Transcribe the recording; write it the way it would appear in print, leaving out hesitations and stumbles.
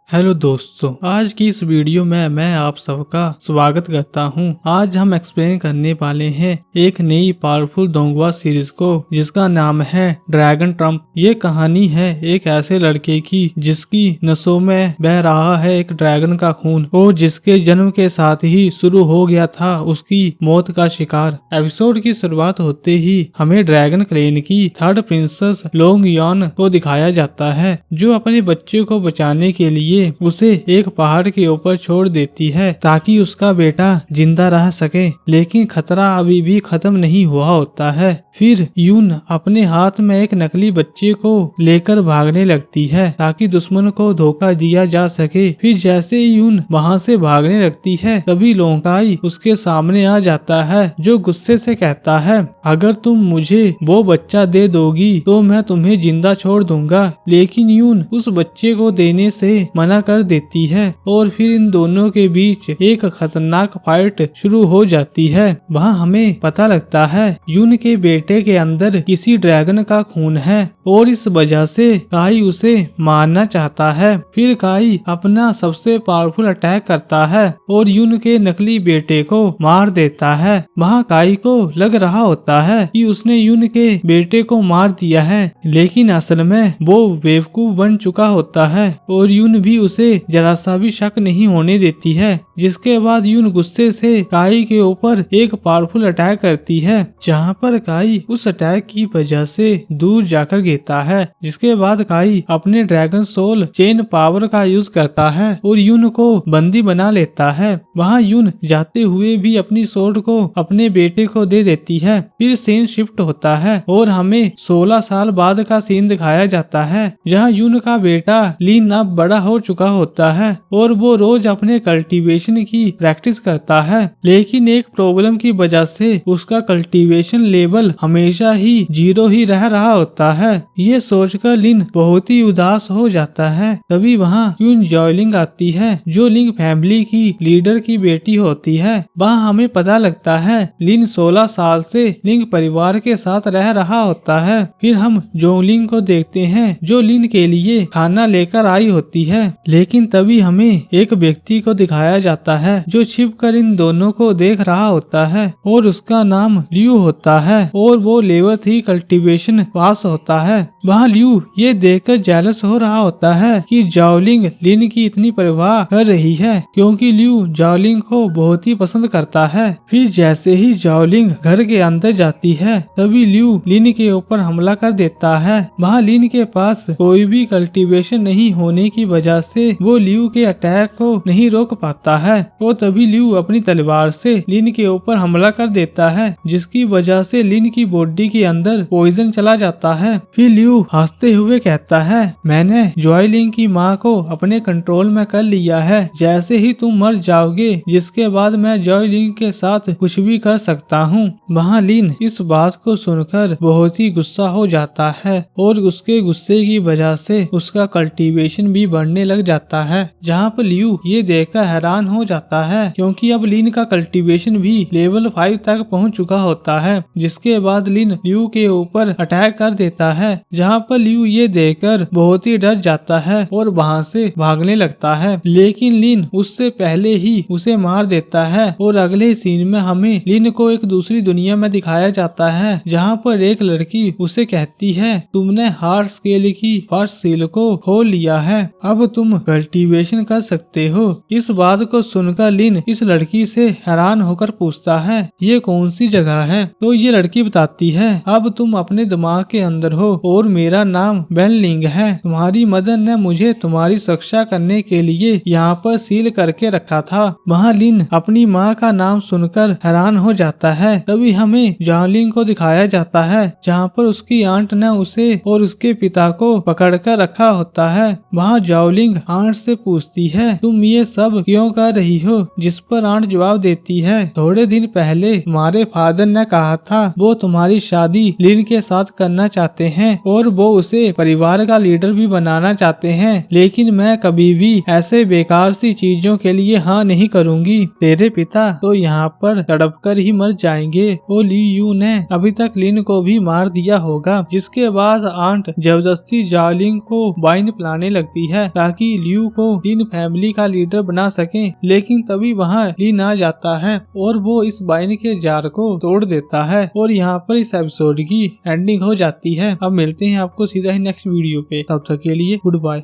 Hello दोस्तों, आज की इस वीडियो में मैं आप सबका स्वागत करता हूं। आज हम एक्सप्लेन करने वाले हैं एक नई पावरफुल दोंगवा सीरीज को जिसका नाम है ड्रैगन ट्रम्प। ये कहानी है एक ऐसे लड़के की जिसकी नसों में बह रहा है एक ड्रैगन का खून और जिसके जन्म के साथ ही शुरू हो गया था उसकी मौत का शिकार। एपिसोड की शुरुआत होते ही हमें ड्रैगन क्लेन की थर्ड प्रिंसेस लोंग यॉन को दिखाया जाता है जो अपने बच्चे को बचाने के लिए उसे एक पहाड़ के ऊपर छोड़ देती है ताकि उसका बेटा जिंदा रह सके। लेकिन खतरा अभी भी खत्म नहीं हुआ होता है। फिर यून अपने हाथ में एक नकली बच्चे को लेकर भागने लगती है ताकि दुश्मन को धोखा दिया जा सके। फिर जैसे ही यून वहाँ से भागने लगती है तभी लोंकाई उसके सामने आ जाता है जो गुस्से से कहता है, अगर तुम मुझे वो बच्चा दे दोगी तो मैं तुम्हें जिंदा छोड़ दूंगा। लेकिन यून उस बच्चे को देने से मना कर देती है और फिर इन दोनों के बीच एक खतरनाक फाइट शुरू हो जाती है। वहाँ हमें पता लगता है यून के बेटे के अंदर किसी ड्रैगन का खून है और इस वजह से काई उसे मारना चाहता है। फिर काई अपना सबसे पावरफुल अटैक करता है और यून के नकली बेटे को मार देता है। वहाँ काई को लग रहा होता है कि उसने यून के बेटे को मार दिया है, लेकिन असल में वो बेवकूफ बन चुका होता है और यून भी उसे जरा सा भी शक नहीं होने देती है। जिसके बाद यून गुस्से से काई के ऊपर एक पावरफुल अटैक करती है जहाँ पर काई उस अटैक की वजह से दूर जाकर गिरता है। जिसके बाद काई अपने ड्रैगन सोल चेन पावर का यूज करता है और यून को बंदी बना लेता है। वहाँ यून जाते हुए भी अपनी सोर्ड को अपने बेटे को दे देती है। फिर सीन शिफ्ट होता है और हमें 16 साल बाद का सीन दिखाया जाता है जहाँ यून का बेटा लीन अब बड़ा हो चुका होता है और वो रोज अपने कल्टीवेशन की प्रैक्टिस करता है। लेकिन एक प्रॉब्लम की वजह से उसका कल्टीवेशन लेवल हमेशा ही 0 ही रह रहा होता है। ये सोचकर लिन बहुत ही उदास हो जाता है। तभी वहाँ क्वीन जॉयलिंग आती है जो लिंग फैमिली की लीडर की बेटी होती है। वहाँ हमें पता लगता है लिन 16 साल से लिंग परिवार के साथ रह रहा होता है। फिर हम जोंगलिंग को देखते हैं जो लिन के लिए खाना लेकर आई होती है। लेकिन तभी हमें एक व्यक्ति को दिखाया जाता है जो छिपकर इन दोनों को देख रहा होता है और उसका नाम लियू होता है और वो लेवल 3 कल्टीवेशन पास होता है। वहाँ लियू ये देखकर जेलस हो रहा होता है कि जाओलिंग लिन की इतनी परवाह कर रही है क्योंकि लियू जाओलिंग को बहुत ही पसंद करता है। फिर जैसे ही जाओलिंग घर के अंदर जाती है तभी लियू लिन के ऊपर हमला कर देता है। वहाँ लिन के पास कोई भी कल्टीवेशन नहीं होने की वजह से वो लियू के अटैक को नहीं रोक पाता है और तभी लियू अपनी तलवार से लिन के ऊपर हमला कर देता है जिसकी वजह से लिन की बॉडी के अंदर पॉइजन चला जाता है। फिर लियू हंसते हुए कहता है, मैंने जॉयलिंग की माँ को अपने कंट्रोल में कर लिया है, जैसे ही तुम मर जाओगे जिसके बाद मैं जॉयलिंग के साथ कुछ भी कर सकता हूँ। वहाँ लिन इस बात को सुनकर बहुत ही गुस्सा हो जाता है और उसके गुस्से की वजह से उसका कल्टीवेशन भी बढ़ने लग जाता है। जहाँ पर लियू ये देखकर हैरान हो जाता है क्योंकि अब लिन का कल्टीवेशन भी लेवल 5 तक पहुँच चुका होता है। जिसके बाद लिन लियू के ऊपर अटैक कर देता है जहाँ पर लियू ये देखकर बहुत ही डर जाता है और वहाँ से भागने लगता है। लेकिन लिन उससे पहले ही उसे मार देता है और अगले सीन में हमें लिन को एक दूसरी दुनिया में दिखाया जाता है जहाँ पर एक लड़की उसे कहती है, तुमने हार्ड स्केल की फर्स्ट सील को खोल लिया है, अब तुम कल्टीवेशन कर सकते हो। इस बात को सुनकर लिन इस लड़की से हैरान होकर पूछता है, ये कौन सी जगह है? तो ये लड़की बताती है, अब तुम अपने दिमाग के अंदर हो और मेरा नाम बेन लिंग है। तुम्हारी मदर ने मुझे तुम्हारी सुरक्षा करने के लिए यहाँ पर सील करके रखा था। वहाँ लिन अपनी माँ का नाम सुनकर हैरान हो जाता है। तभी हमें जाओलिंग को दिखाया जाता है जहाँ पर उसकी आंट ने उसे और उसके पिता को पकड़कर रखा होता है। वहाँ जाओलिंग आंट से पूछती है, तुम ये सब क्यों कर रही हो? जिस पर आंट जवाब देती है, थोड़े दिन पहले तुम्हारे फादर ने कहा था वो तुम्हारी शादी लिन के साथ करना चाहते हैं और वो उसे परिवार का लीडर भी बनाना चाहते हैं, लेकिन मैं कभी भी ऐसे बेकार सी चीजों के लिए हाँ नहीं करूँगी। तेरे पिता तो यहाँ पर तड़प कर ही मर जाएंगे और ली यू ने अभी तक लिन को भी मार दिया होगा। जिसके बाद आंट जबरदस्ती जाओलिंग को वाइन पिलाने लगती है ताकि ताकि लियू को लिन फैमिली का लीडर बना सके। लेकिन तभी वहाँ लिन आ जाता है और वो इस वाइन के जार को तोड़ देता है और यहाँ पर इस एपिसोड की एंडिंग हो जाती है। अब मिलते हैं आपको सीधा ही नेक्स्ट वीडियो पे, तब तक के लिए गुड बाय।